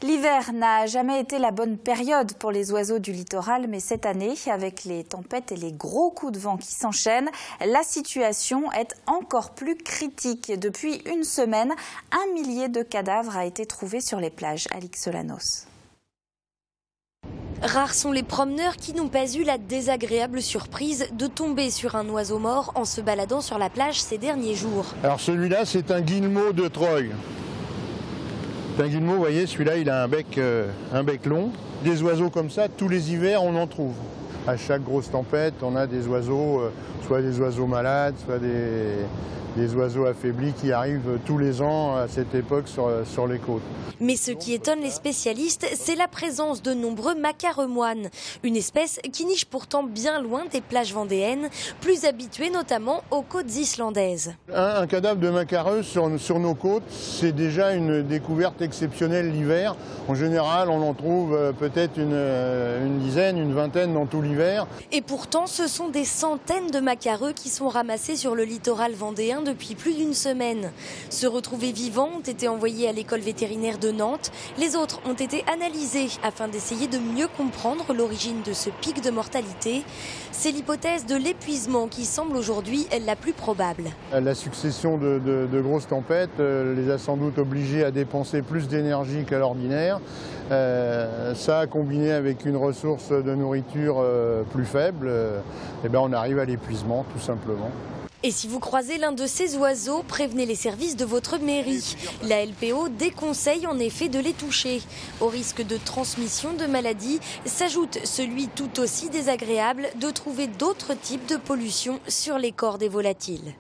L'hiver n'a jamais été la bonne période pour les oiseaux du littoral, mais cette année, avec les tempêtes et les gros coups de vent qui s'enchaînent, la situation est encore plus critique. Depuis une semaine, 1 millier de cadavres a été trouvé sur les plages. Alix Solanos. Rares sont les promeneurs qui n'ont pas eu la désagréable surprise de tomber sur un oiseau mort en se baladant sur la plage ces derniers jours. Alors celui-là, c'est un guillemot de Troyes. C'est un guillemot, vous voyez, celui-là, il a un bec long. Des oiseaux comme ça, tous les hivers, on en trouve. À chaque grosse tempête, on a des oiseaux, soit des oiseaux malades, soit des oiseaux affaiblis qui arrivent tous les ans à cette époque sur les côtes. Mais ce qui étonne les spécialistes, c'est la présence de nombreux macaremoines, une espèce qui niche pourtant bien loin des plages vendéennes, plus habituée notamment aux côtes islandaises. Un cadavre de macareux sur nos côtes, c'est déjà une découverte exceptionnelle l'hiver. En général, on en trouve peut-être une dizaine, une vingtaine dans tout l'hiver. Et pourtant, ce sont des centaines de macareux qui sont ramassés sur le littoral vendéen depuis plus d'une semaine. Ceux retrouvés vivants ont été envoyés à l'école vétérinaire de Nantes. Les autres ont été analysés afin d'essayer de mieux comprendre l'origine de ce pic de mortalité. C'est l'hypothèse de l'épuisement qui semble aujourd'hui la plus probable. La succession de grosses tempêtes les a sans doute obligés à dépenser plus d'énergie qu'à l'ordinaire. Ça, combiné avec une ressource de nourriture plus faible, on arrive à l'épuisement tout simplement. Et si vous croisez l'un de ces oiseaux, prévenez les services de votre mairie. La LPO déconseille en effet de les toucher. Au risque de transmission de maladies s'ajoute celui tout aussi désagréable de trouver d'autres types de pollution sur les corps des volatiles.